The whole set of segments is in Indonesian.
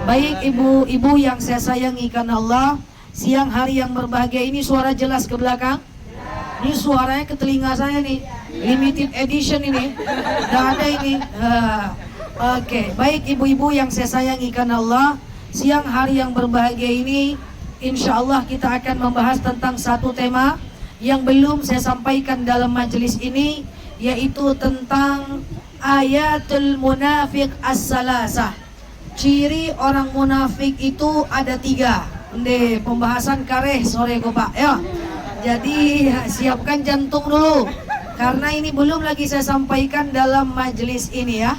Baik ibu-ibu yang saya sayangi karena Allah, siang hari yang berbahagia ini suara jelas ke belakang? Ini suaranya ke telinga saya nih, limited edition ini, gak ada ini. Oke, baik ibu-ibu yang saya sayangi karena Allah, siang hari yang berbahagia ini, insya Allah kita akan membahas tentang satu tema yang belum saya sampaikan dalam majelis ini, yaitu tentang ayatul munafiq as-salasah. Ciri orang munafik itu ada 3. Ini pembahasan kareh sore ko Pak ya. Jadi siapkan jantung dulu, karena ini belum lagi saya sampaikan dalam majelis ini ya.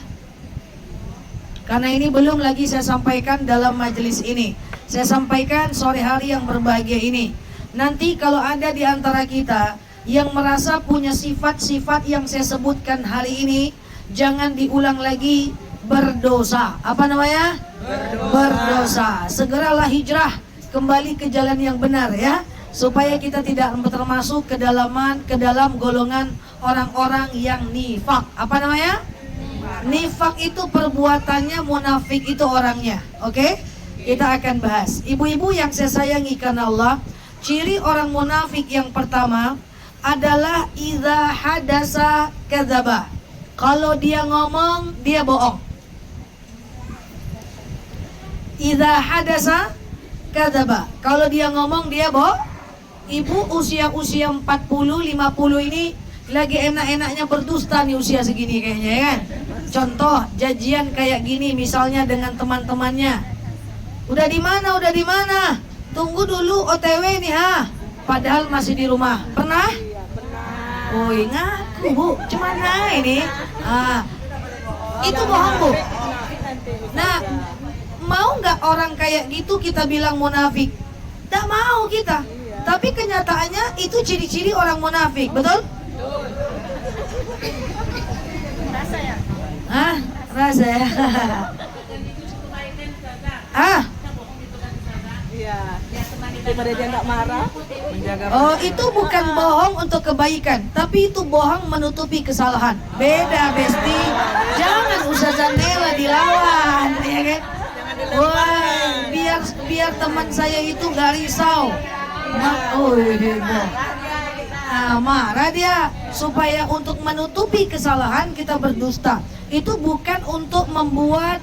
Karena ini belum lagi saya sampaikan dalam majelis ini. Saya sampaikan sore hari yang berbahagia ini. Nanti kalau ada di antara kita yang merasa punya sifat-sifat yang saya sebutkan hari ini, jangan diulang lagi. Berdosa. Apa namanya? Berdosa. Segeralah hijrah kembali ke jalan yang benar ya, supaya kita tidak termasuk ke dalam golongan orang-orang yang nifak. Apa namanya? Nifak itu perbuatannya, munafik itu orangnya. Oke? Kita akan bahas. Ibu-ibu yang saya sayangi karena Allah, ciri orang munafik yang pertama adalah idza hadasa kadzaba. Kalau dia ngomong, dia bohong. Idza hadasa kadzaba. Kalau dia ngomong, dia bohong. Ibu usia-usia 40, 50 ini lagi enak-enaknya berdusta nih usia segini kayaknya ya kan. Contoh janjian kayak gini misalnya dengan teman-temannya. Udah di mana? Udah di mana? Tunggu dulu OTW nih ha. Padahal masih di rumah. Pernah? Oh ngaku Bu, cuman ini. Itu bohong Bu. Nah, mau nggak orang kayak gitu kita bilang munafik? Nggak mau kita. Tapi kenyataannya itu ciri-ciri orang munafik, betul? Rasa ya? Rasa ya? Iya. Daripada dia nggak marah. Oh, itu bukan bohong untuk kebaikan, tapi itu bohong menutupi kesalahan. Beda, Besti. Jangan Ustazah Nela dilawan, ya kan? Wah, biar teman saya itu gak risau. Marah dia supaya untuk menutupi kesalahan kita berdusta. Itu bukan untuk membuat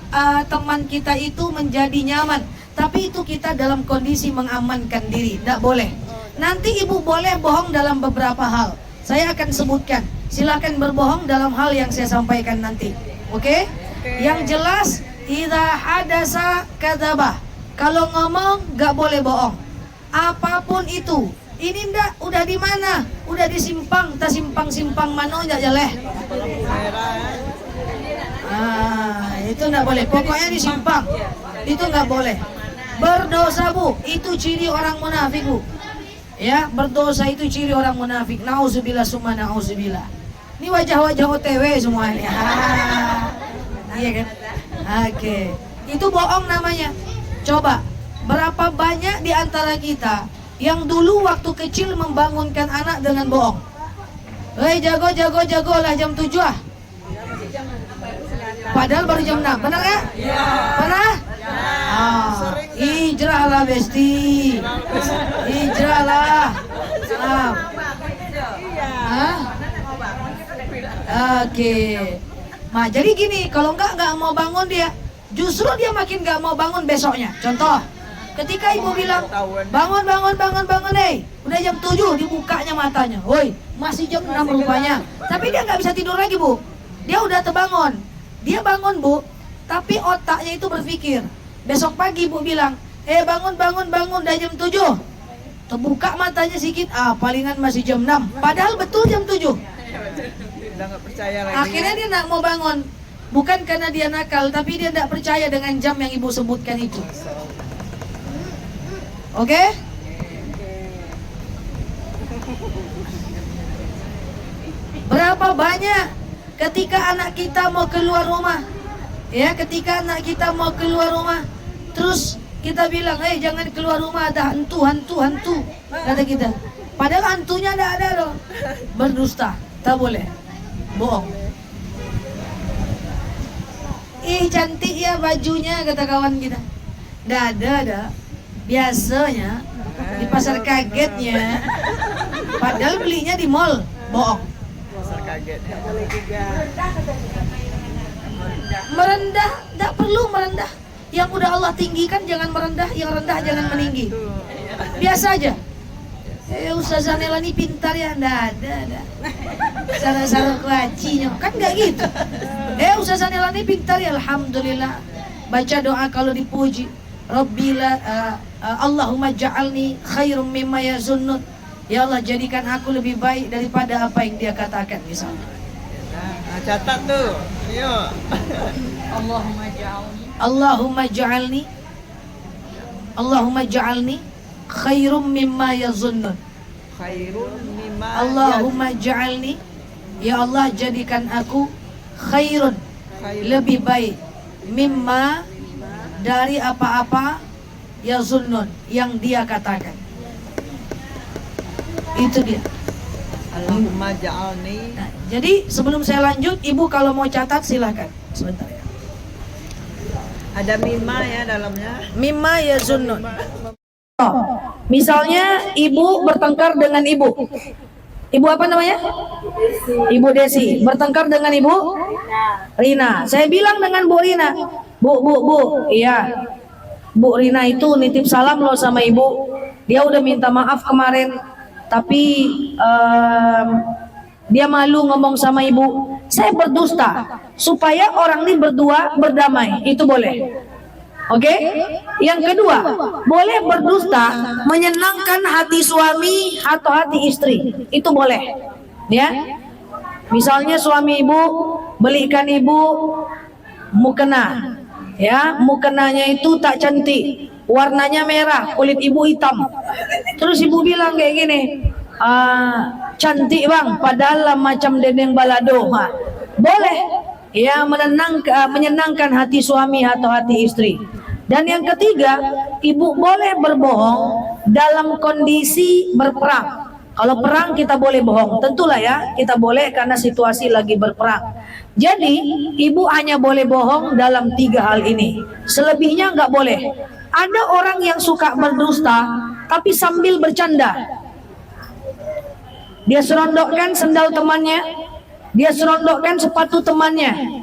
teman kita itu menjadi nyaman, tapi itu kita dalam kondisi mengamankan diri. Tidak boleh. Nanti ibu boleh bohong dalam beberapa hal. Saya akan sebutkan. Silakan berbohong dalam hal yang saya sampaikan nanti. Oke? Yang jelas, idza hadasa kadzaba. Kalau ngomong gak boleh bohong. Apapun itu. Ini ndak, udah di mana? Udah di simpang, ta simpang mano aja leh. Itu ndak boleh. Pokoknya di simpang. Itu nggak boleh. Berdosa Bu, itu ciri orang munafik Bu. Ya, berdosa itu ciri orang munafik. Nauzubillah summa nauzubillah. Ini wajah-wajah OTW semua ini. Iya kan? Oke. Itu bohong namanya. Coba, berapa banyak di antara kita yang dulu waktu kecil membangunkan anak dengan bohong? Hei jago lah jam 7 ah. Padahal baru jam 6, benar ya? Iya. Pernah? Hijrah lah Besti. Hijrah lah. Oke. Nah jadi gini, kalau nggak mau bangun dia, justru dia makin nggak mau bangun besoknya. Contoh, ketika ibu bilang bangun udah jam 7 dibukanya matanya, woi masih jam 6 rupanya. Tapi dia nggak bisa tidur lagi Bu. Dia udah terbangun. Dia bangun Bu, tapi otaknya itu berpikir. Besok pagi Bu bilang, bangun udah jam 7. Terbuka matanya sedikit, palingan masih jam 6. Padahal betul jam 7. Udah nggak percaya lagi. Akhirnya dia nggak mau bangun. Bukan karena dia nakal, tapi dia tidak percaya dengan jam yang ibu sebutkan itu. Oke? Berapa banyak ketika anak kita mau keluar rumah, ya ketika anak kita mau keluar rumah, terus kita bilang, jangan keluar rumah, ada hantu, kata kita. Padahal hantunya tidak ada loh. Berdusta, tak boleh, bohong. Cantik ya bajunya, kata kawan kita. Nggak ada. Biasanya di pasar kagetnya. Padahal belinya di mall. Bohong. Pasar kaget. Boleh juga. Merendah, nggak perlu merendah. Yang udah Allah tinggikan jangan merendah, yang rendah jangan meninggi. Biasa aja. Ustazah Nela ini pintar ya, nggak ada. Sarah kuacinya, kan nggak gitu. Ustazah Nela ini pintar ya, alhamdulillah. Baca doa kalau dipuji. Rabbila, Allahumma ja'alni khairum mimma yazunnun. Ya Allah, jadikan aku lebih baik daripada apa yang dia katakan misalnya. Nah, catat tuh. Ayo. Allahumma ja'alni khairum mimma yazunnun. Khairun mimma Allahumma ja'alni, ya Allah jadikan aku khairun, lebih baik, mimma, dari apa-apa, yazunnun, yang dia katakan. Itu dia. Allahumma ja'alni. Nah, jadi sebelum saya lanjut, Ibu kalau mau catat silakan. Sebentar ya. Ada mimma ya dalamnya. Mimma yazunnun. Misalnya ibu bertengkar dengan ibu. Ibu apa namanya? Ibu Desi bertengkar dengan ibu Rina. Saya bilang dengan Bu Rina, Bu, iya. Bu Rina itu nitip salam loh sama ibu. Dia udah minta maaf kemarin, tapi dia malu ngomong sama ibu. Saya berdusta supaya orang ini berdua berdamai. Itu boleh. Oke? Yang kedua, boleh berdusta menyenangkan hati suami atau hati istri. Itu boleh. Ya. Misalnya suami ibu belikan ibu mukena. Ya, mukenanya itu tak cantik. Warnanya merah, kulit ibu hitam. Terus ibu bilang kayak gini, cantik bang, padahal macam dendeng balado. Boleh. Ya, menyenangkan hati suami atau hati istri. Dan yang ketiga, ibu boleh berbohong dalam kondisi berperang. Kalau perang kita boleh bohong, tentulah ya, kita boleh karena situasi lagi berperang. Jadi, ibu hanya boleh bohong dalam 3 hal ini. Selebihnya nggak boleh. Ada orang yang suka berdusta, tapi sambil bercanda. Dia serondokkan sendal temannya, dia serondokkan sepatu temannya.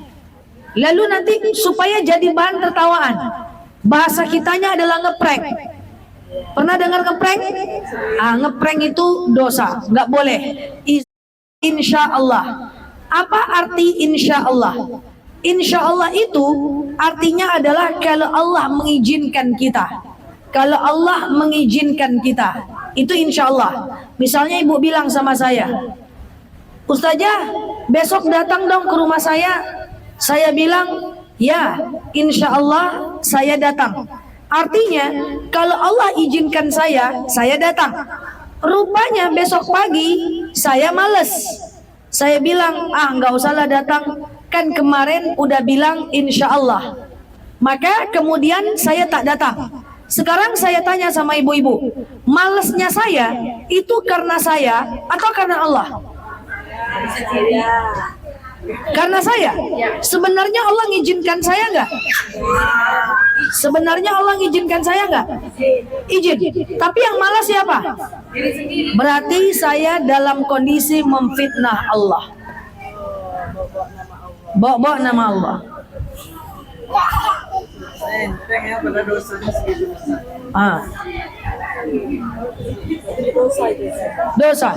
Lalu nanti supaya jadi bahan tertawaan. Bahasa kitanya adalah ngeprank. Pernah dengar ngeprank? Ngeprank itu dosa, nggak boleh. Insya Allah. Apa arti insya Allah? Insya Allah itu artinya adalah kalau Allah mengizinkan kita. Kalau Allah mengizinkan kita, itu insya Allah. Misalnya ibu bilang sama saya, Ustazah, besok datang dong ke rumah saya. Saya bilang, ya, insya Allah saya datang. Artinya, kalau Allah izinkan saya datang. Rupanya besok pagi saya males. Saya bilang, nggak usahlah datang. Kan kemarin udah bilang insya Allah. Maka kemudian saya tak datang. Sekarang saya tanya sama ibu-ibu, malesnya saya itu karena saya atau karena Allah? Karena saya. Sebenarnya Allah ngizinkan saya nggak? Sebenarnya Allah ngizinkan saya nggak? Izin. Tapi yang malas siapa? Berarti saya dalam kondisi memfitnah Allah. Bawa nama Allah. Enteng ya pada dosanya segitu. Dosa.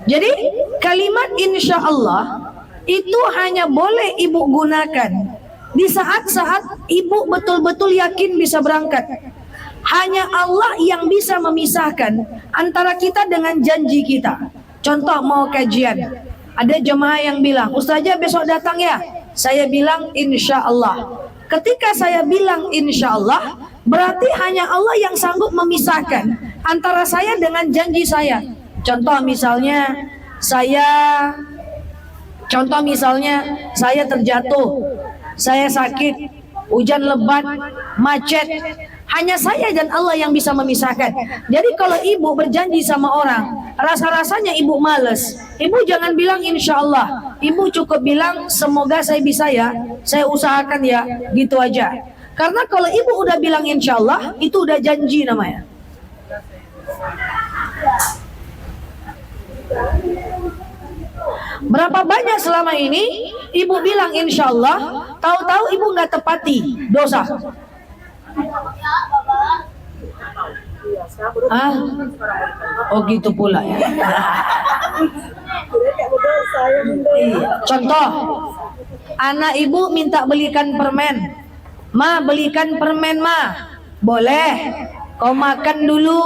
Jadi kalimat insya Allah itu hanya boleh ibu gunakan di saat-saat ibu betul-betul yakin bisa berangkat. Hanya Allah yang bisa memisahkan antara kita dengan janji kita. Contoh mau kajian, ada jemaah yang bilang, Ustazah besok datang ya. Saya bilang insya Allah. Ketika saya bilang insya Allah, berarti hanya Allah yang sanggup memisahkan antara saya dengan janji saya. Contoh misalnya saya terjatuh, saya sakit, hujan lebat, macet. Hanya saya dan Allah yang bisa memisahkan. Jadi kalau ibu berjanji sama orang, rasa-rasanya ibu males, ibu jangan bilang insya Allah. Ibu cukup bilang semoga saya bisa ya, saya usahakan ya, gitu aja. Karena kalau ibu udah bilang insya Allah, itu udah janji namanya. Berapa banyak selama ini ibu bilang insya Allah, tahu-tahu ibu nggak tepati, dosa. Ah, oh gitu pula ya. Iya. Contoh, anak ibu minta belikan permen, ma belikan permen ma, boleh. Kau makan dulu,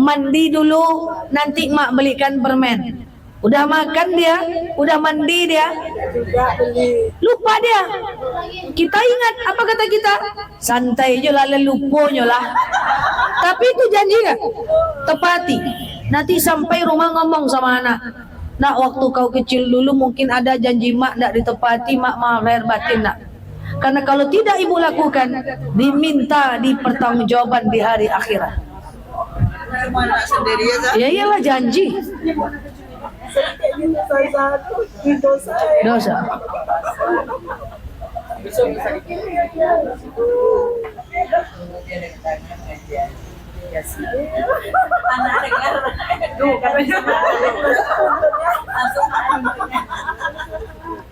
mandi dulu, nanti mak belikan permen. Udah makan dia, udah mandi dia, lupa dia. Kita ingat apa kata kita? Santai aja lah, luponya lah. Tapi itu janji nggak? Tepati. Nanti sampai rumah ngomong sama anak. Nak, waktu kau kecil dulu mungkin ada janji mak nggak ditepati, mak maaf lahir batin nak. Karena kalau tidak ibu lakukan, diminta dipertanggungjawaban di hari akhirat. Cuma anak sendiri aja. Ya iyalah janji. Dosa.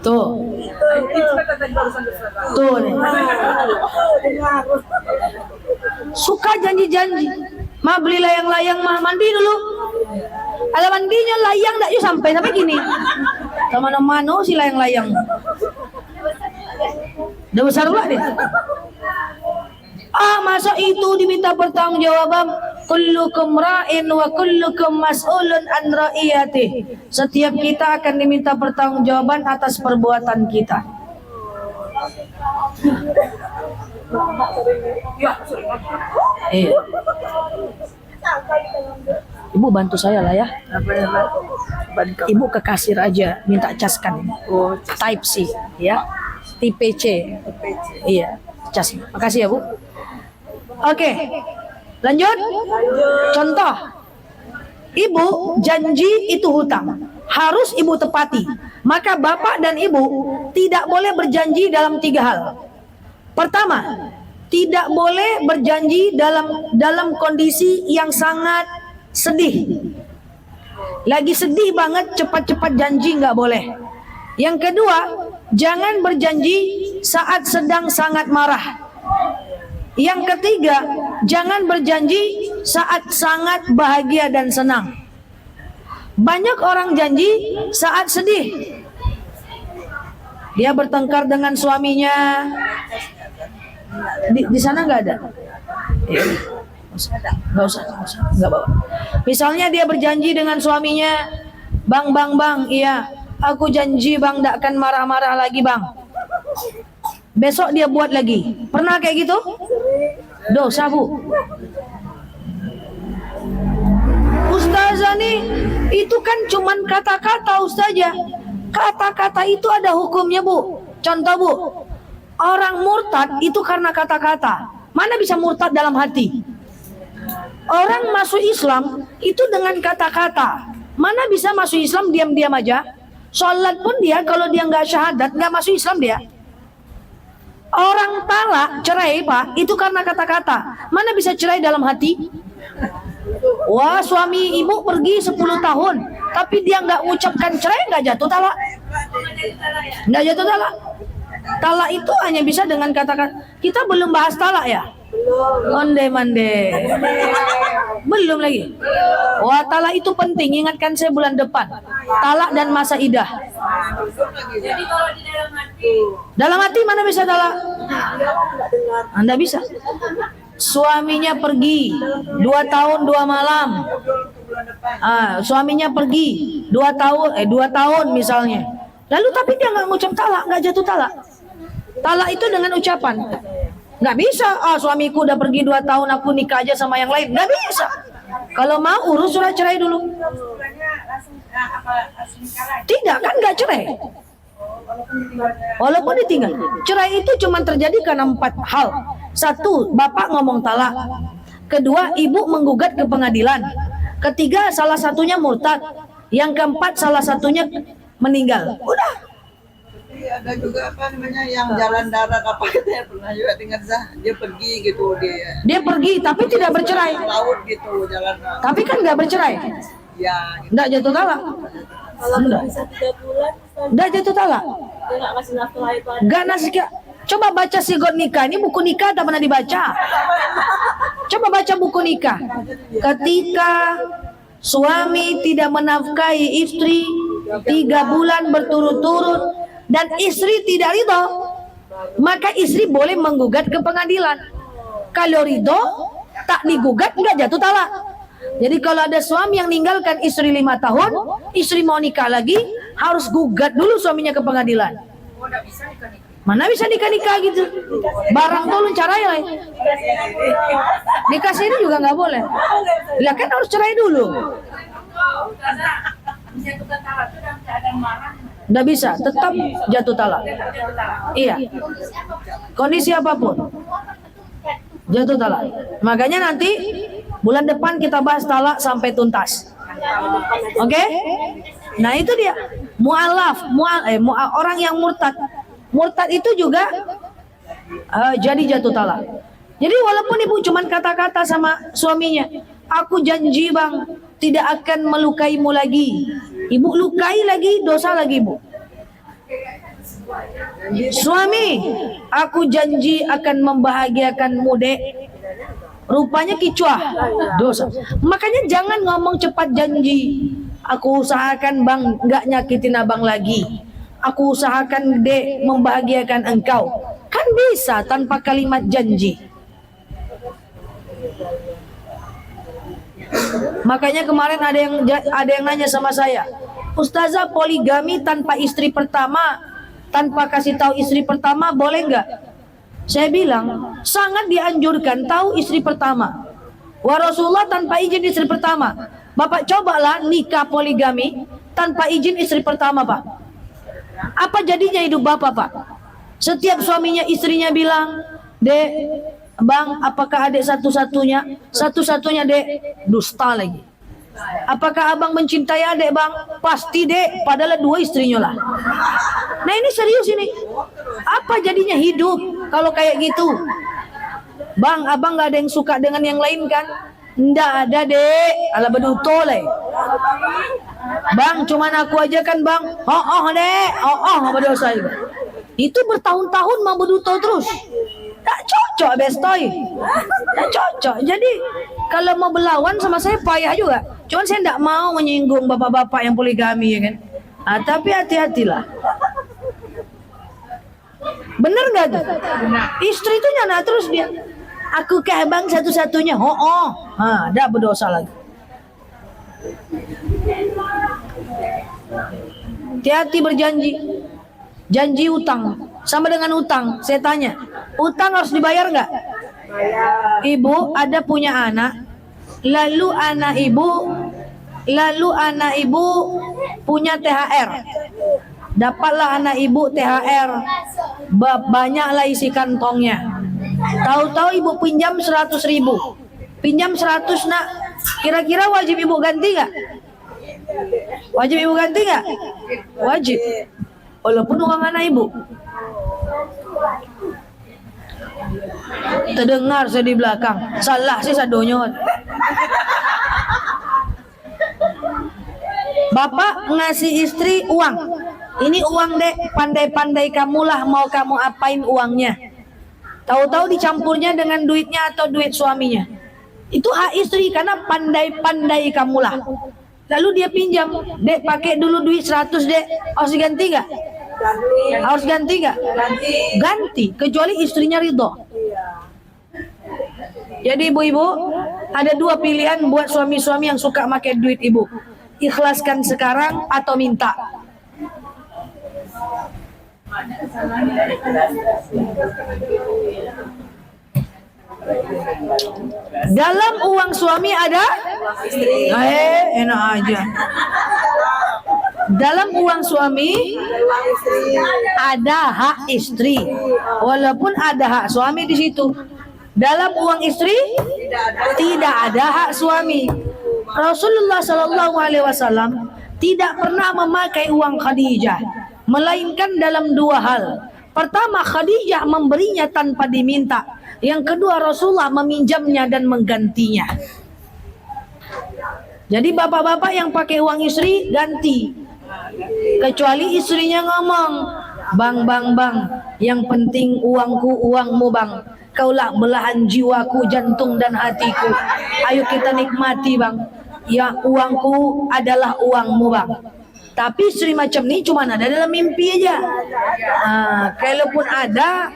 Tuh. Tuh nih. Suka janji-janji. Ma beli layang-layang, ma mandi dulu. Ada mandinya layang enggak yuk sampai gini. Sama mana si layang-layang. Udah besar pula deh. Ah, masa itu diminta pertanggungjawaban? Kullukum ra'in wa kullukum mas'ulun an ra'iyati. Setiap kita akan diminta pertanggungjawaban atas perbuatan kita. Iya. Ibu bantu saya lah ya. Ibu ke kasir aja minta caskan. Type C ya. Tipe C. Iya, cas. Makasih ya, Bu. Oke. Lanjut. Contoh. Ibu janji itu hutang. Harus ibu tepati. Maka bapak dan ibu tidak boleh berjanji dalam 3 hal. Pertama, tidak boleh berjanji dalam kondisi yang sangat sedih. Lagi sedih banget, cepat-cepat janji nggak boleh. Yang kedua, jangan berjanji saat sedang sangat marah. Yang ketiga, jangan berjanji saat sangat bahagia dan senang. Banyak orang janji saat sedih. Dia bertengkar dengan suaminya. Di sana nggak ada. Nggak usah, nggak bawa. Misalnya dia berjanji dengan suaminya, bang, iya, aku janji bang, nggak akan marah-marah lagi bang. Besok dia buat lagi. Pernah kayak gitu? Dosa, Bu. Ustazah nih, itu kan cuman kata-kata ustazah. Kata-kata itu ada hukumnya, Bu. Contoh, Bu. Orang murtad itu karena kata-kata. Mana bisa murtad dalam hati? Orang masuk Islam itu dengan kata-kata. Mana bisa masuk Islam diam-diam aja? Sholat pun dia kalau dia nggak syahadat nggak masuk Islam dia. Orang talak cerai Pak itu karena kata-kata. Mana bisa cerai dalam hati? Wah, suami ibu pergi 10 tahun tapi dia nggak ucapkan cerai, nggak jatuh talak. Nggak jatuh talak. Talak itu hanya bisa dengan kata-kata. Kita belum bahas talak ya? Onde-mande. Belum lagi. Wah, talak itu penting. Ingatkan saya bulan depan. Talak dan masa idah. Jadi kalau di Dalam hati mana bisa talak? Anda bisa. Suaminya pergi 2 tahun 2 malam. Suaminya pergi 2 tahun misalnya. Lalu tapi dia nggak ngucap talak, nggak jatuh talak. Talak itu dengan ucapan. Nggak bisa. Suamiku udah pergi 2 tahun, aku nikah aja sama yang lain. Nggak bisa. Kalau mau urus surat cerai dulu. Tidak kan, nggak cerai. Walaupun ditinggal. Cerai itu cuma terjadi karena 4 hal. 1, bapak ngomong talak. 2, ibu menggugat ke pengadilan. 3, salah satunya murtad. Yang 4, salah satunya meninggal. Udah. Ada juga apa namanya yang jalan darat apa katanya pernah juga dengar Zah, dia pergi gitu Dia pergi tapi tidak bercerai. laut gitu jalan darat. Tapi kan nggak bercerai. Ya, gitu. Nggak jatuh talak. Kalau Enggak. bisa 3 bulan, Ustaz, Nggak jatuh talak. dia nggak kasih nafkah itu. Nggak nasihat. Coba baca sigot nikah. Ini buku nikah tak pernah dibaca. Coba baca buku nikah. Ketika suami tidak menafkahi istri 3 bulan berturut-turut dan istri tidak ridho, maka istri boleh menggugat ke pengadilan. Kalau ridho, tak digugat, nggak jatuh talak. Jadi kalau ada suami yang ninggalkan istri 5 tahun, istri mau nikah lagi, harus gugat dulu suaminya ke pengadilan. Mana bisa nikah-nikah gitu? Barang tolong carai lah. Nikah sini juga nggak boleh. Lah kan harus cerai dulu. Nggak bisa, tetap jatuh talak. Iya. Kondisi apapun. Jatuh talak. Makanya nanti bulan depan kita bahas talak sampai tuntas. Oke? Nah itu dia. Mu'alaf, orang yang murtad. Murtad itu juga jadi jatuh talak. Jadi walaupun ibu cuma kata-kata sama suaminya, aku janji bang tidak akan melukaimu lagi. Ibu lukai lagi, dosa lagi ibu. Suami, aku janji akan membahagiakanmu dek. Rupanya kicuah, dosa. Makanya jangan ngomong cepat janji. Aku usahakan bang nggak nyakitin abang lagi. Aku usahakan dek membahagiakan engkau. Kan bisa tanpa kalimat janji. Makanya kemarin ada yang nanya sama saya, Ustazah, poligami tanpa istri pertama, tanpa kasih tahu istri pertama boleh nggak? Saya bilang sangat dianjurkan tahu istri pertama. Wa Rasulullah tanpa izin istri pertama. Bapak cobalah nikah poligami tanpa izin istri pertama, Pak. Apa jadinya hidup bapak, Pak? Setiap suaminya istrinya bilang, dek, bang, apakah adik satu-satunya? Satu-satunya dek, dusta lagi. Apakah abang mencintai adik bang? Pasti dek, padahal 2 istrinya lah. Nah ini serius ini. Apa jadinya hidup kalau kayak gitu? Bang, abang gak ada yang suka dengan yang lain kan? Nggak ada dek, ala beduto lah. Bang, cuman aku aja kan bang. Dek, berdosa juga. Itu bertahun-tahun mau beduto terus. Tak cocok bestoy. Tak cocok. Jadi kalau mau berlawan sama saya payah juga. Cuman saya tidak mau menyinggung bapak-bapak yang poligami ya kan. Tapi hati-hatilah. Bener nggak tuh? Istri itu nyana terus dia. Aku kah bang satu-satunya. Dah berdosa lagi. Hati-hati berjanji. Janji utang sama dengan utang. Saya tanya, utang harus dibayar nggak? Ibu ada punya anak, lalu anak ibu punya THR. Dapatlah anak ibu THR, banyaklah isi kantongnya. Tahu-tahu ibu pinjam 100.000, pinjam 100 nak. Kira-kira wajib ibu ganti nggak? Wajib ibu ganti nggak? Wajib. Walaupun uang anak ibu. Terdengar saya di belakang. Salah sih sadonyo. Bapak ngasih istri uang. Ini uang dek, pandai-pandai kamulah mau kamu apain uangnya. Tahu-tahu dicampurnya dengan duitnya atau duit suaminya. Itu hak istri karena pandai-pandai kamulah. Lalu dia pinjam, dek pakai dulu duit 100 dek, harus diganti nggak? Harus ganti nggak? Ganti, kecuali istrinya ridho. Jadi ibu-ibu ada 2 pilihan buat suami-suami yang suka pakai duit ibu. Ikhlaskan sekarang atau minta. Dalam uang suami ada? Enak aja. Dalam uang suami ada hak istri, walaupun ada hak suami di situ. Dalam uang istri tidak ada hak suami. Rasulullah Shallallahu Alaihi Wasallam tidak pernah memakai uang Khadijah. melainkan dalam dua hal. Pertama, Khadijah memberinya tanpa diminta. Yang kedua, Rasulullah meminjamnya dan menggantinya. Jadi bapak-bapak yang pakai uang istri ganti. Kecuali istrinya ngomong, bang, yang penting uangku uangmu bang. Kaulah belahan jiwaku, jantung dan hatiku. Ayo kita nikmati bang. Ya uangku adalah uangmu bang. Tapi istri macam ni cuma ada dalam mimpi aja. Kalaupun ada,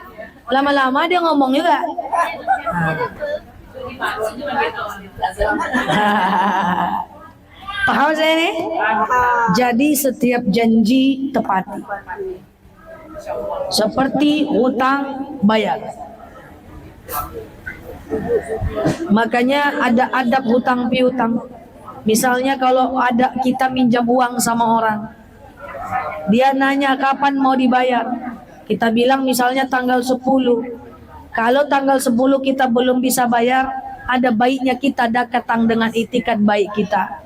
lama-lama dia ngomong juga. Paham saya nih? Jadi setiap janji tepati. Seperti hutang bayar. Makanya ada adab hutang piutang. Misalnya kalau ada kita minjam uang sama orang, dia nanya kapan mau dibayar. Kita bilang misalnya tanggal 10. Kalau tanggal 10 kita belum bisa bayar, ada baiknya kita datang dengan itikat baik kita.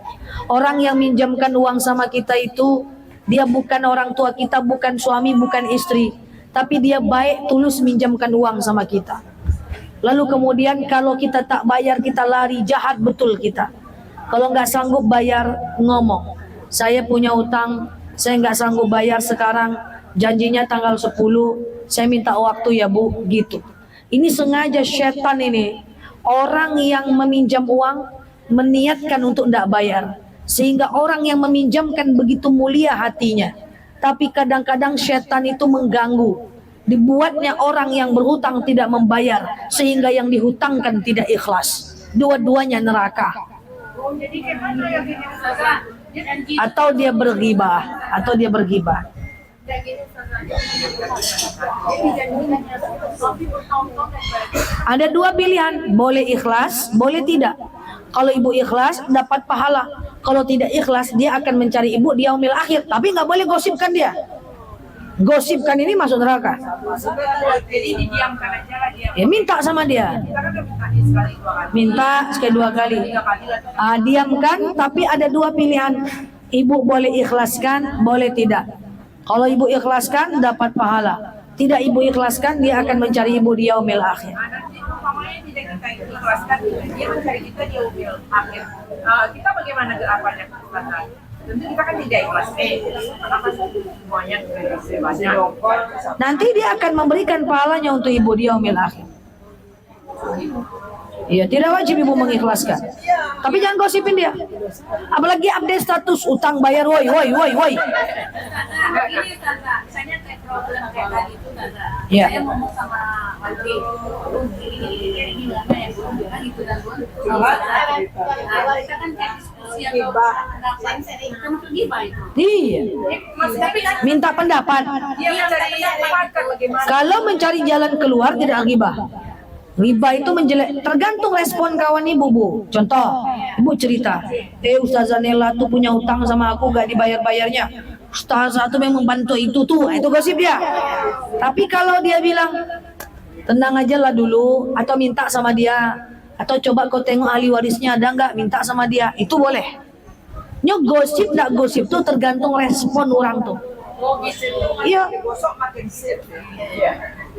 Orang yang minjamkan uang sama kita itu, dia bukan orang tua kita, bukan suami, bukan istri, tapi dia baik tulus minjamkan uang sama kita. Lalu kemudian kalau kita tak bayar, kita lari, jahat betul kita. Kalau nggak sanggup bayar, ngomong, saya punya utang, saya nggak sanggup bayar sekarang, janjinya tanggal 10, saya minta waktu ya bu, gitu. Ini sengaja setan ini, orang yang meminjam uang meniatkan untuk tidak bayar, sehingga orang yang meminjamkan begitu mulia hatinya. Tapi kadang-kadang setan itu mengganggu, dibuatnya orang yang berhutang tidak membayar, sehingga yang dihutangkan tidak ikhlas. Dua-duanya neraka. Atau dia berghibah, Ada dua pilihan, boleh ikhlas, boleh tidak. Kalau ibu ikhlas dapat pahala, kalau tidak ikhlas dia akan mencari ibu di yaumil akhir, tapi nggak boleh gosipkan dia. Gosipkan ini masuk neraka. Jadi didiamkan aja lah dia. Ya minta sama dia. Minta sekali dua kali. Diamkan, tapi ada dua pilihan. Ibu boleh ikhlaskan, boleh tidak. Kalau ibu ikhlaskan dapat pahala. Tidak ibu ikhlaskan, dia akan mencari ibu di yaumil akhir. Nanti umpamanya tidak kita ikhlaskan, dia mencari kita di yaumil akhir. Kita bagaimana gerakannya keikhlasan? Tentu kita kan tidak ikhlas. Kenapa semuanya banyak? Nanti dia akan memberikan pahalanya untuk ibu di yaumil akhir. Iya, tidak wajib ibu mengikhlaskan. Tapi jangan gosipin dia. Apalagi update status utang bayar, woi. Ini Tante, misalnya kayak problem kayak tadi itu Tante. Iya. Saya ngomong sama Wati, ini nggak ya, gue bilang gitu dan gue. Kita kan kayak diskusi atau pendapat, kan gibah itu. Iya. Tapi kan Minta pendapat. Dia mencari tempat bagaimana? Kalau mencari jalan keluar tidak ghibah. Riba itu menjelek, tergantung respon kawan ibu, Bu. Contoh, ibu cerita, Ustazah Nela tuh punya utang sama aku gak dibayar-bayarnya. Ustazah tuh memang bantu itu gosip dia. Tapi kalau dia bilang, tenang aja lah dulu, atau minta sama dia, atau coba kau tengok ahli warisnya ada nggak, minta sama dia, itu boleh. Gosip nggak gosip tuh tergantung respon orang tuh. Iya. Gosok makin sip.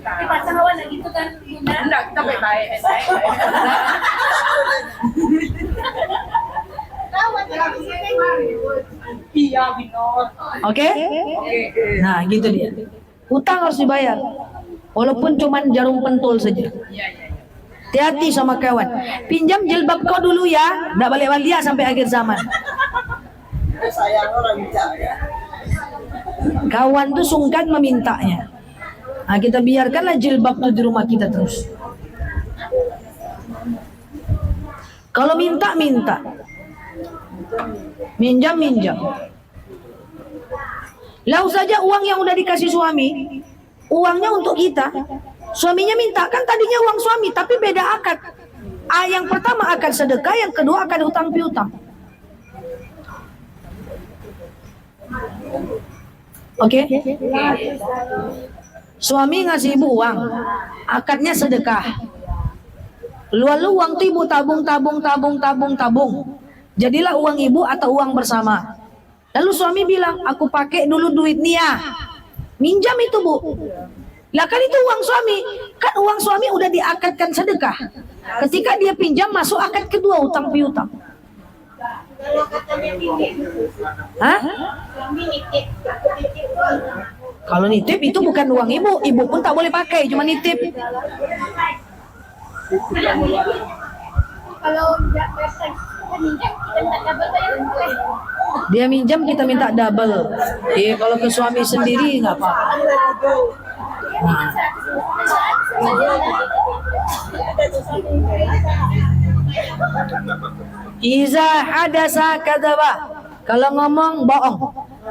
di pasangan gitu kan Bunda. Enggak, kita baik-baik. Iya, Binor. Oke? Nah, gitu dia. Hutang harus dibayar. Walaupun cuman jarum pentul saja. Hati-hati sama kawan. Pinjam jilbab kau dulu ya, nggak balik-balik dia sampai akhir zaman. Sayang orang jaga. Kawan tuh sungkan memintanya. Nah, kita biarkanlah jilbab tuh di rumah kita terus. Kalau minta. Minjam. Lau saja uang yang udah dikasih suami, uangnya untuk kita. Suaminya minta, kan tadinya uang suami, tapi beda akad. Yang pertama akad sedekah, yang kedua akad hutang piutang. Oke? Suami ngasih ibu uang, akadnya sedekah. Lalu uang itu ibu tabung. Jadilah uang ibu atau uang bersama. Lalu suami bilang, aku pakai dulu duit nih ya. Minjam itu Bu. Lah kan itu uang suami. Kan uang suami udah diakadkan sedekah. Ketika dia pinjam masuk akad kedua utang piutang. Kalau katanya nitip, Hah? suami nitip, aku nitip uang. Kalau nitip itu bukan uang ibu. Ibu pun tak boleh pakai, cuma nitip. Kalau nggak pasang, kita minjam, kita tak dapat bayar boleh. Dia minjam kita minta double. Kalau ke suami sendiri nggak apa-apa. Iza hadasa kadzaba. Kalau ngomong bohong.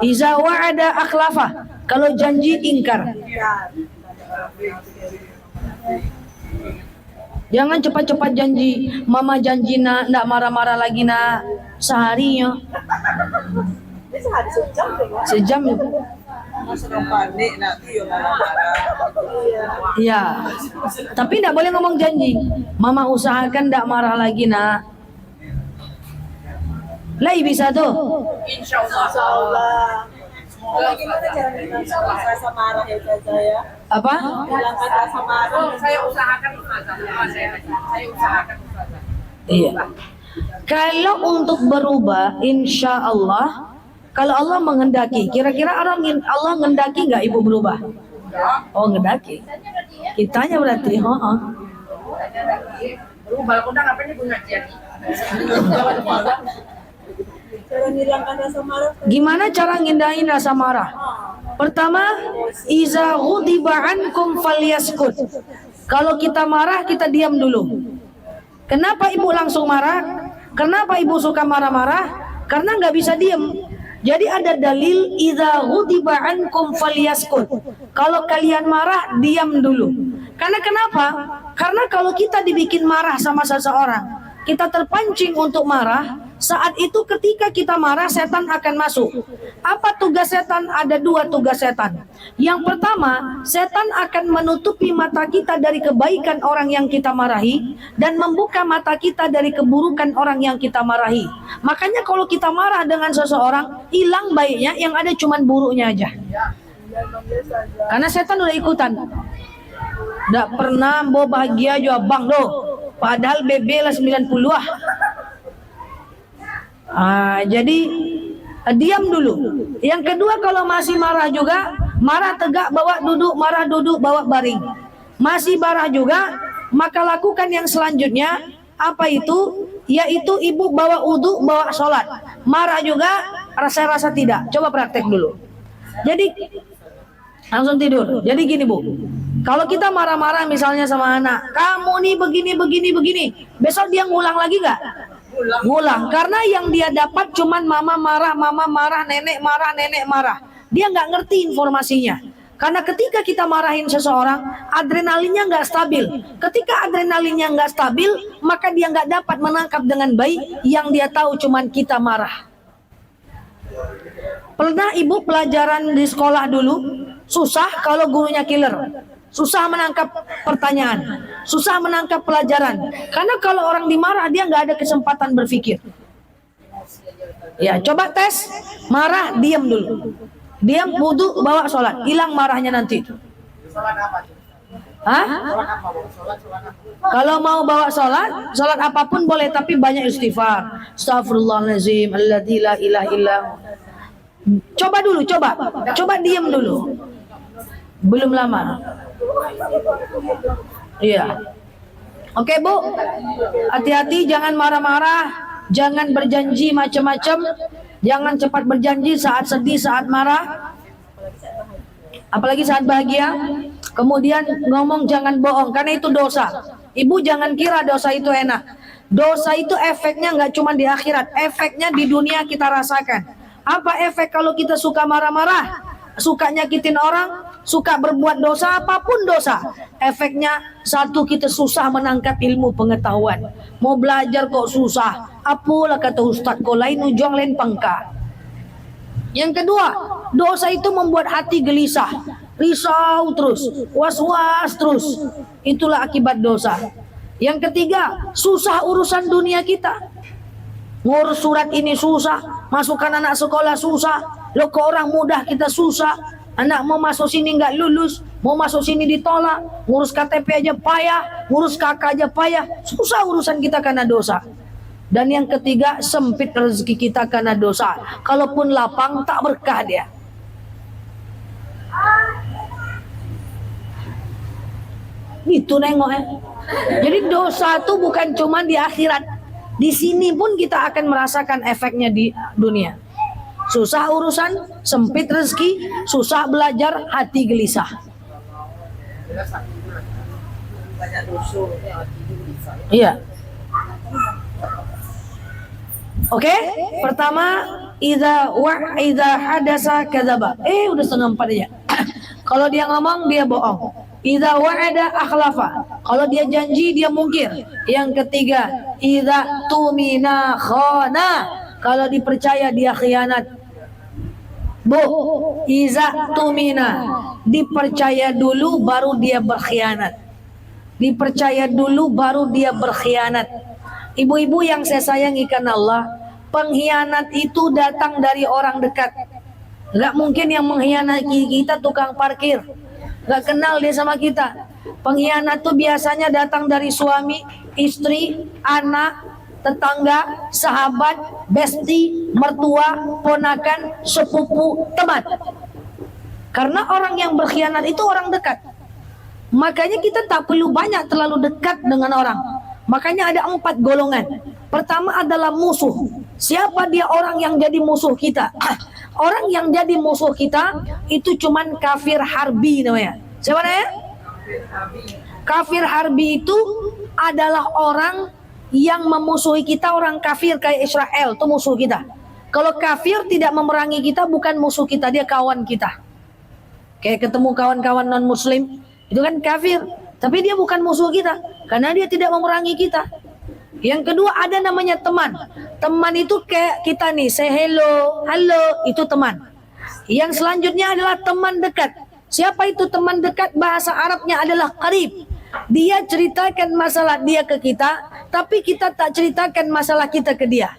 Iza wa'ada akhlafa. Kalau janji ingkar. Jangan cepat-cepat janji. Mama janji nak ndak marah-marah lagi nak. Seharinya. Sejam. Ya. Tapi ndak boleh ngomong janji. Mama usahakan ndak marah lagi nak. Lai bisa tuh. Insya Allah. Kalau gimana cara menghilangkan rasa marah ya Ustazah ya? Apa? Menghilangkan rasa marah. Oh, saya usahakan Ustazah. Saya usahakan Ustazah. Iya. Kalau untuk berubah, insya Allah, kalau Allah menghendaki, kira-kira Allah menghendaki nggak ibu berubah? Oh, menghendaki. Kitanya berarti, Berubah, undang apa nih bunga jadi? Cara menghilangkan rasa marah. Gimana cara ngindahin rasa marah? Pertama, iza ghadiba ankum falyaskut. Kalau kita marah, kita diam dulu. Kenapa ibu langsung marah? Kenapa ibu suka marah-marah? Karena nggak bisa diam. Jadi ada dalil iza ghadiba ankum falyaskut. Kalau kalian marah, diam dulu. Karena kenapa? Karena kalau kita dibikin marah sama seseorang, kita terpancing untuk marah. Saat itu ketika kita marah, setan akan masuk. Apa tugas setan? Ada dua tugas setan. Yang pertama, setan akan menutupi mata kita dari kebaikan orang yang kita marahi dan membuka mata kita dari keburukan orang yang kita marahi. Makanya kalau kita marah dengan seseorang, hilang baiknya, yang ada cuman buruknya aja. Karena setan udah ikutan. Nggak pernah mau bahagia juga bang loh. Padahal BB lah 90 ah. Jadi diam dulu. Yang kedua, kalau masih marah juga, marah tegak bawa duduk, marah duduk bawa baring. Masih marah juga, maka lakukan yang selanjutnya. Apa itu? Yaitu ibu bawa wudu, bawa sholat. Marah juga, rasa-rasa tidak. Coba praktek dulu. Jadi langsung tidur. Jadi gini Bu, kalau kita marah-marah misalnya sama anak, kamu nih begini. Besok dia ngulang lagi gak? Ngulang. Karena yang dia dapat cuman mama marah, nenek marah. Dia nggak ngerti informasinya. Karena ketika kita marahin seseorang, adrenalinnya nggak stabil. Ketika adrenalinnya nggak stabil, maka dia nggak dapat menangkap dengan baik yang dia tahu cuman kita marah. Pernah ibu pelajaran di sekolah dulu, susah kalau gurunya killer. Susah menangkap pertanyaan, susah menangkap pelajaran. Karena kalau orang dimarah, dia nggak ada kesempatan berpikir. Ya, coba tes, marah, diam dulu. Diam, wudu, bawa sholat, hilang marahnya nanti. Hah? Kalau mau bawa sholat apapun boleh, tapi banyak istighfar. Astagfirullahaladzim, alladzi la ilaha illa. Coba dulu, coba diam dulu. Belum lama. Iya. Oke Bu, hati-hati, jangan marah-marah, jangan berjanji macam-macam, jangan cepat berjanji saat sedih, saat marah, apalagi saat bahagia. Kemudian ngomong jangan bohong, karena itu dosa. Ibu jangan kira dosa itu enak. Dosa itu efeknya nggak cuma di akhirat, efeknya di dunia kita rasakan. Apa efek kalau kita suka marah-marah, suka nyakitin orang, suka berbuat dosa, apapun dosa? Efeknya satu, kita susah menangkap ilmu pengetahuan. Mau belajar kok susah. Apalah kata ustaz, kok lain ujung lain pangka. Yang kedua, dosa itu membuat hati gelisah, risau terus, was-was terus. Itulah akibat dosa. Yang ketiga, susah urusan dunia kita. Ngurus surat ini susah, masukkan anak sekolah susah, lo ke orang mudah kita susah, Anak mau masuk sini nggak lulus, mau masuk sini ditolak, ngurus KTP aja payah, ngurus kakak aja payah, susah urusan kita karena dosa. Dan yang ketiga, sempit rezeki kita karena dosa. Kalaupun lapang tak berkah dia. Itu nengok ya. Jadi dosa itu bukan cuma di akhirat, di sini pun kita akan merasakan efeknya di dunia. Susah urusan, sempit rezeki, susah belajar, hati gelisah. Banyak dosa. Iya. Oke, pertama idza hadasa kadzaba. Udah 3:30 aja. Kalau dia ngomong dia bohong. Idza wa'ada akhlafa. Kalau dia janji dia mungkir. Yang ketiga, idza tumina khana. Kalau dipercaya dia khianat. Bu, idza tumina, dipercaya dulu baru dia berkhianat. Dipercaya dulu baru dia berkhianat. Ibu-ibu yang saya sayangi karena Allah, pengkhianat itu datang dari orang dekat. Gak mungkin yang mengkhianati kita tukang parkir, gak kenal dia sama kita. Pengkhianat itu biasanya datang dari suami, istri, anak, tetangga, sahabat, besti, mertua, ponakan, sepupu, teman. Karena orang yang berkhianat itu orang dekat. Makanya kita tak perlu banyak terlalu dekat dengan orang. Makanya ada 4 golongan. Pertama adalah musuh. Siapa dia orang yang jadi musuh kita? Orang yang jadi musuh kita itu cuman kafir harbi namanya. Siapa namanya? Kafir harbi itu adalah orang yang memusuhi kita, orang kafir kayak Israel itu musuh kita. Kalau kafir tidak memerangi kita, bukan musuh kita, dia kawan kita. Kayak ketemu kawan-kawan non muslim, itu kan kafir, tapi dia bukan musuh kita karena dia tidak memerangi kita. Yang kedua ada namanya teman. Teman itu kayak kita nih, say hello, halo, itu teman. Yang selanjutnya adalah teman dekat. Siapa itu teman dekat? Bahasa Arabnya adalah qarib. Dia ceritakan masalah dia ke kita, tapi kita tak ceritakan masalah kita ke dia.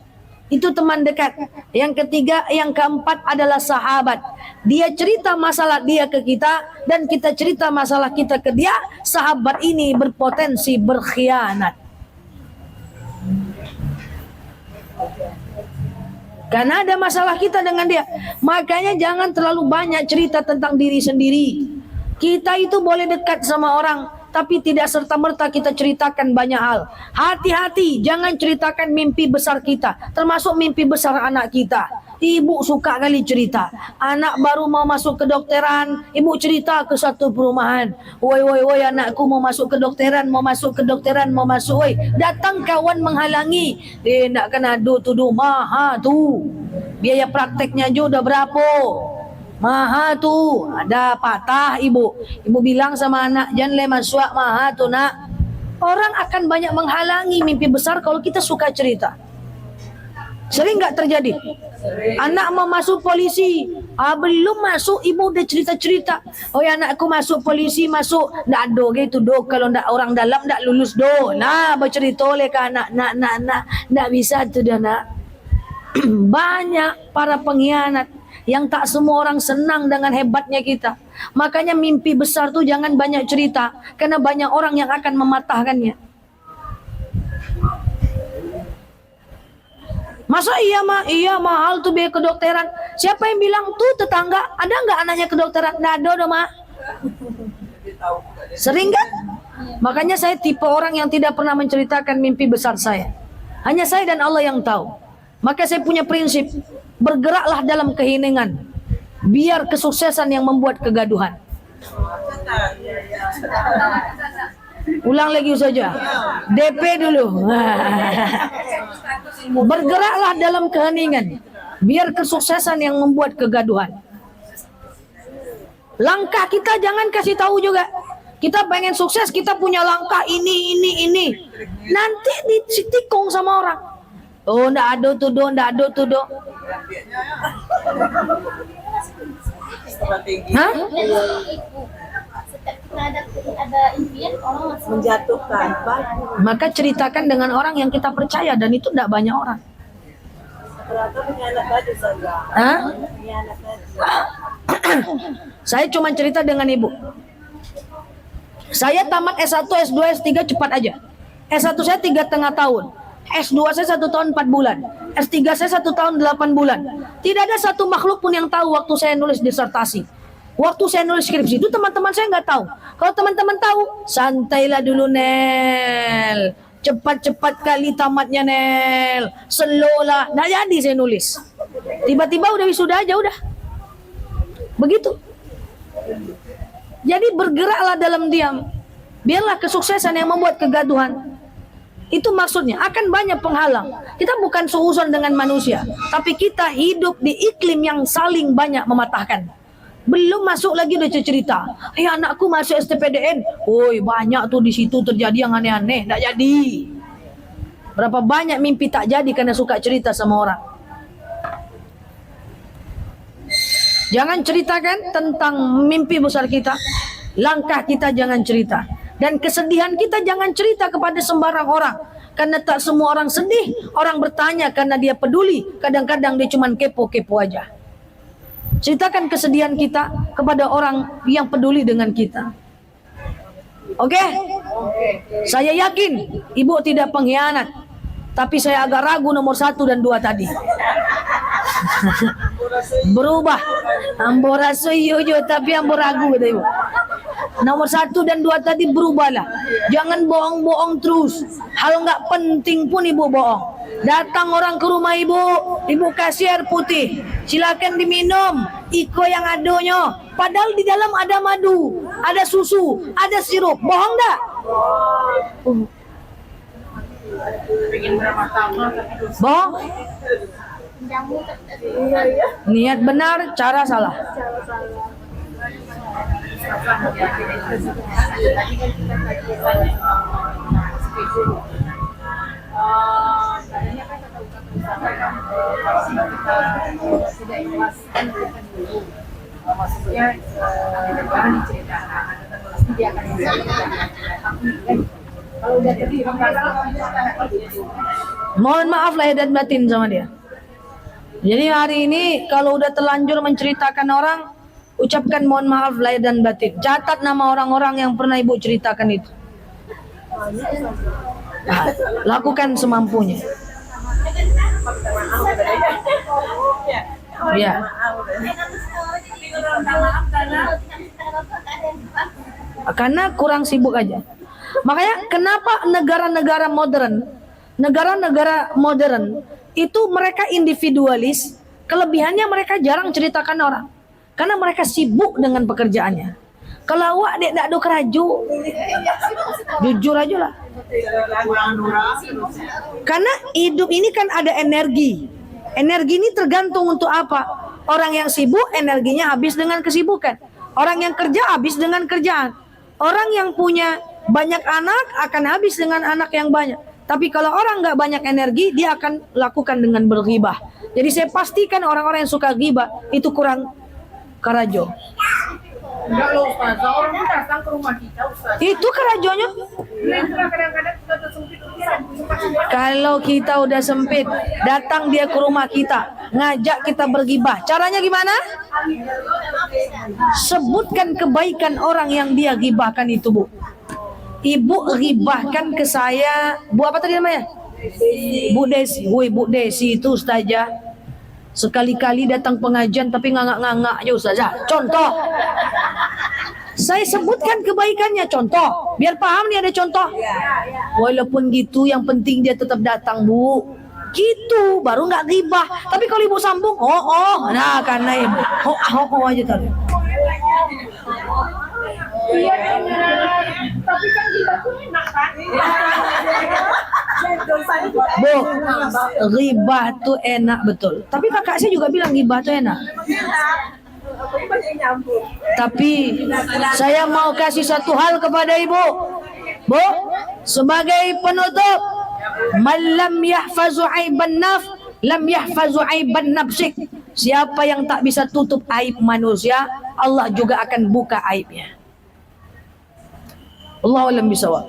Itu teman dekat. Yang ketiga, yang keempat adalah sahabat. Dia cerita masalah dia ke kita dan kita cerita masalah kita ke dia. Sahabat ini berpotensi berkhianat. Karena ada masalah kita dengan dia. Makanya jangan terlalu banyak cerita tentang diri sendiri. Kita itu boleh dekat sama orang, tapi tidak serta-merta kita ceritakan banyak hal. Hati-hati, jangan ceritakan mimpi besar kita, termasuk mimpi besar anak kita. Ibu suka kali cerita, anak baru mau masuk kedokteran, ibu cerita ke satu perumahan. Woi anakku mau masuk kedokteran, mau masuk kedokteran, mau masuk. Woi, datang kawan menghalangi. Nak kena tuduh maha tu. Biaya prakteknya juga udah berapa? Maha tu, ada patah ibu. Ibu bilang sama anak, jangan le masuk maha tu nak. Orang akan banyak menghalangi mimpi besar kalau kita suka cerita. Sering nggak terjadi? Anak mau masuk polisi, belum masuk ibu udah cerita-cerita. Oh ya anakku masuk polisi, masuk ndak do gitu do, kalau ndak orang dalam ndak lulus do. Nah bercerita oleh ke anak, nak ndak bisa tu dah nak. Banyak para pengkhianat yang tak semua orang senang dengan hebatnya kita. Makanya mimpi besar tuh jangan banyak cerita, karena banyak orang yang akan mematahkannya. Masa iya mahal tuh biaya kedokteran. Siapa yang bilang tuh tetangga? Ada nggak anaknya kedokteran? Nggak ada mah. Sering kan? Makanya saya tipe orang yang tidak pernah menceritakan mimpi besar saya. Hanya saya dan Allah yang tahu. Maka saya punya prinsip, bergeraklah dalam keheningan, biar kesuksesan yang membuat kegaduhan. Ulang lagi saja. DP dulu. Bergeraklah dalam keheningan, biar kesuksesan yang membuat kegaduhan. Langkah kita jangan kasih tahu juga. Kita pengen sukses, kita punya langkah ini. Nanti ditikung sama orang. Oh, ndak ada tuh do. Hah? Ada impian orang masih Menjatuhkan. Maka ceritakan dengan orang yang kita percaya, dan itu tidak banyak orang. Rata-rata mengkhianat baju saja. Hah? Mengkhianat baju. Saya cuma cerita dengan ibu. Saya tamat S1, S2, S3 cepat aja. S1 saya 3,5 tahun. S2 saya 1 tahun 4 bulan. S3 saya 1 tahun 8 bulan. Tidak ada satu makhluk pun yang tahu waktu saya nulis disertasi. Waktu saya nulis skripsi itu teman-teman saya nggak tahu. Kalau teman-teman tahu, santailah dulu Nel. Cepat-cepat kali tamatnya Nel. Slow lah. Nggak jadi saya nulis. Tiba-tiba udah wisuda aja udah. Begitu. Jadi bergeraklah dalam diam. Biarlah kesuksesan yang membuat kegaduhan. Itu maksudnya. Akan banyak penghalang. Kita bukan seuson dengan manusia, tapi kita hidup di iklim yang saling banyak mematahkan. Belum masuk lagi udah cerita. Anakku masuk STPDN. Woi, banyak tuh di situ terjadi yang aneh-aneh. Nggak jadi. Berapa banyak mimpi tak jadi karena suka cerita sama orang. Jangan ceritakan tentang mimpi besar kita. Langkah kita jangan cerita. Dan kesedihan kita jangan cerita kepada sembarang orang. Karena tak semua orang sedih. Orang bertanya karena dia peduli. Kadang-kadang dia cuma kepo-kepo aja. Ceritakan kesedihan kita kepada orang yang peduli dengan kita. Oke? Saya yakin ibu tidak pengkhianat. Tapi saya agak ragu nomor 1 dan 2 tadi. Berubah. Ambo rasa iyo tapi ambo ragu kata ibu. Nomor 1 dan 2 tadi berubahlah. Jangan bohong-bohong terus. Hal nggak penting pun ibu bohong. Datang orang ke rumah ibu, ibu kasih air putih, silakan diminum, iko yang adonyo. Padahal di dalam ada madu, ada susu, ada sirup. Bohong dah? Bohong? Niat benar, cara salah. Maksudnya jangan diceritakan pasti dia akan kalau udah terima. Mohon maaf lahir dan batin sama dia. Jadi hari ini kalau udah terlanjur menceritakan orang, ucapkan mohon maaf lahir dan batin. Catat nama orang-orang yang pernah ibu ceritakan itu. Nah, lakukan semampunya. Ya. Karena kurang sibuk aja. Makanya kenapa negara-negara modern itu mereka individualis, kelebihannya mereka jarang ceritakan orang. Karena mereka sibuk dengan pekerjaannya. Kalau awak dek tak do keraju, jujur aja lah. Karena hidup ini kan ada energi. Energi ini tergantung untuk apa? Orang yang sibuk energinya habis dengan kesibukan. Orang yang kerja habis dengan kerjaan. Orang yang punya banyak anak akan habis dengan anak yang banyak. Tapi kalau orang nggak banyak energi, dia akan lakukan dengan berghibah. Jadi saya pastikan orang-orang yang suka ghibah itu kurang karajo. Enggak loh Ustaz, orang itu datang ke rumah kita Ustaz. Itu karajonya. Kadang-kadang kita tersempit urusan. Kalau kita udah sempit, datang dia ke rumah kita, ngajak kita bergibah. Caranya gimana? Sebutkan kebaikan orang yang dia gibahkan itu, Bu. Ibu gibahkan ke saya, Bu apa tadi namanya? Bu Desi. Woi, Bu Desi itu ustazah. Sekali-kali datang pengajian tapi ngangak-ngangak aja ustazah. Contoh. Saya sebutkan kebaikannya, contoh. Biar paham nih ada contoh. Walaupun gitu yang penting dia tetap datang, Bu. Gitu, baru nggak ghibah. Tapi kalau ibu sambung, nah karena ibu, aja tadi. Iya, tapi kan kita tuh enak kan? Bu, ghibah tuh enak betul. Tapi kakak saya juga bilang ghibah tuh enak. Tapi saya mau kasih satu hal kepada ibu, Bu, sebagai penutup, man lam yahfazu aiban naf, lam yahfazu aiban nafsik. Siapa yang tak bisa tutup aib manusia, Allah juga akan buka aibnya. Allahu a'lam bishawab.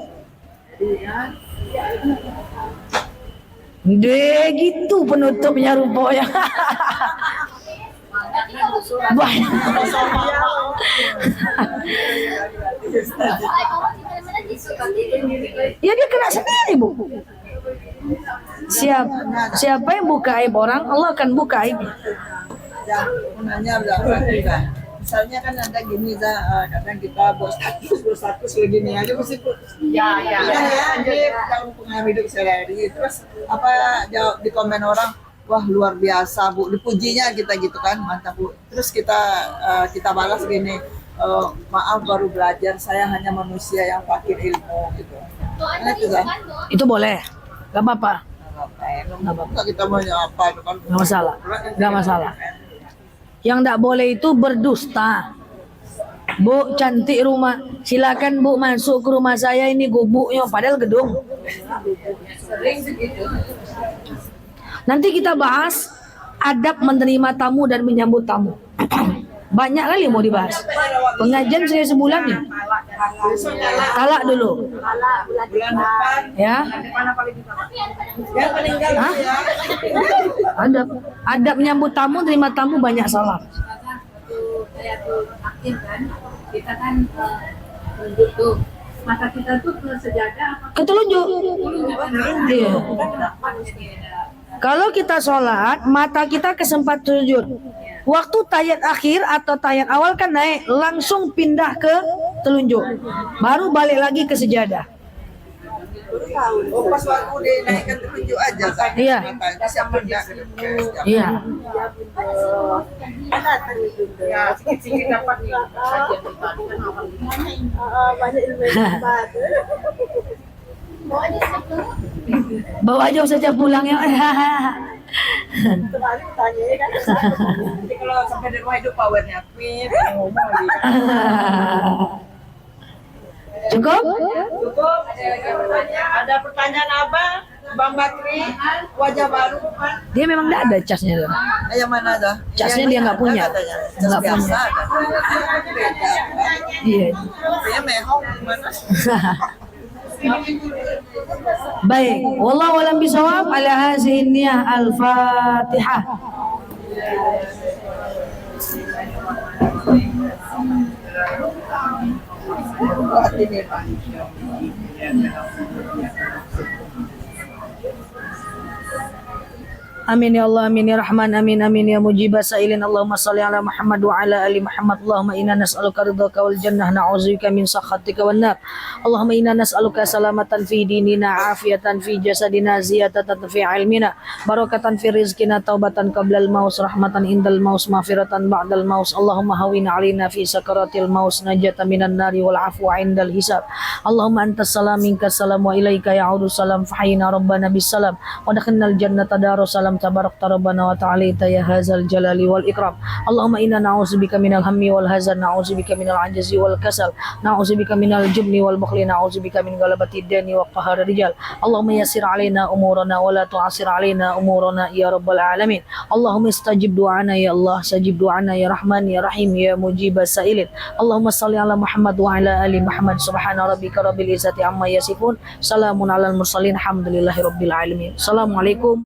Deh gitu penutupnya rupanya. Banyak. Ya dia kena sendiri, Bu. Siapa yang buka aib orang, Allah akan buka aibnya. Nanya misalnya kan ada gini, kadang kita bos status begini aja mesti Ya. ini dalam pengalaman hidup sehari-hari. Terus apa jawab di komen orang, wah luar biasa Bu, dipujinya kita gitu kan, mantap Bu. Terus kita balas gini, maaf baru belajar, saya hanya manusia yang fakir ilmu gitu. Nah, itu kan Itu boleh, gak apa-apa, nggak kita mau apa itu kan gak masalah, gak masalah. Yang tidak boleh itu berdusta. Bu, cantik rumah, silakan Bu masuk ke rumah saya, ini gubuknya, padahal gedung. Nanti kita bahas adab menerima tamu dan menyambut tamu. Banyak kali mau dibahas. Pengajian saya sebulan ya. Talak dulu. bulan depan Ya. yang meninggal Hah? ya. Adab menyambut tamu, terima tamu, banyak salam. Misalkan kayak tuh akhir kan, kita kan tunjuk tuh mata kita tuh ke sejadah apa Ketelunjuk. Iya. maksudnya. Kalau kita sholat, mata kita kesempat sujud. Waktu tahiyat akhir atau tahiyat awal kan naik, langsung pindah ke telunjuk. Baru balik lagi ke sejadah. Oh pas waktu dinaikkan telunjuk aja kan. Iya. Matanya siapa enggak? Iya. Ya, sedikit dapat nih kajian kita kan alhamdulillah. Banyak ilmu yang dapat. Bawa aja saja pulang ya. Kemarin tanya kan. Nanti kalau sampai di rumah hidup powernya fit, ngomong lagi. Cukup? Cukup. Ada pertanyaan apa? Bang Bakri, wajah baru. Dia memang tidak ada casnya. Yang mana ada? Casnya dia nggak punya. Nggak punya. Biasa. Iya. Dia mehong gimana? Baik, wallahu a'lam bishawab. Ala hazihi niyah al-Fatihah. Amin ya Allah, amin ya Rahman, amin amin ya mujibah sa'ilin. Allahumma salli ala Muhammad wa ala ali Muhammad. Allahumma inna nas'aluka ridhaka wal jannah, na'udzubika min sakhatika wan nar. Allahumma inna nas'aluka salamatan fi dinina, afiatan fi jasadina, ziyadatan fi ilmina, barakatan fi rizqina, taubatan qablal maus, rahmatan indal maus, maghfiratan ba'dal maus. Allahumma hawwin 'alaina fi sakaratil maus, najatan minan nari wal afwa 'indal hisab. Allahumma antas salam minkas salam wa ilaika ya'udu salam, fahyina rabbana bis salam wa dakhalnal jannata darus salam, tabarakta rabbana wa ta'ala ya hazal jalali wal ikram. Allahumma inna na'udzubika minal hammi wal hazan, na'udzubika minal ajzi wal kasal, na'udzubika minal jubni wal bukhli, na'udzubika min ghalabati dani wa qahari rijal. Allahumma yassir alaina umurana wa la tu'assir alaina umurana ya rabbal alamin. Allahumma istajib du'ana ya Allah, sajib du'ana ya Rahman ya Rahim ya mujibas sa'ilin. Allahumma salli ala Muhammad wa ala ali Muhammad. Subhana rabbika rabbil izzati amma yasifun, salamun alal mursalin, alhamdulillahi rabbil alamin. Assalamualaikum.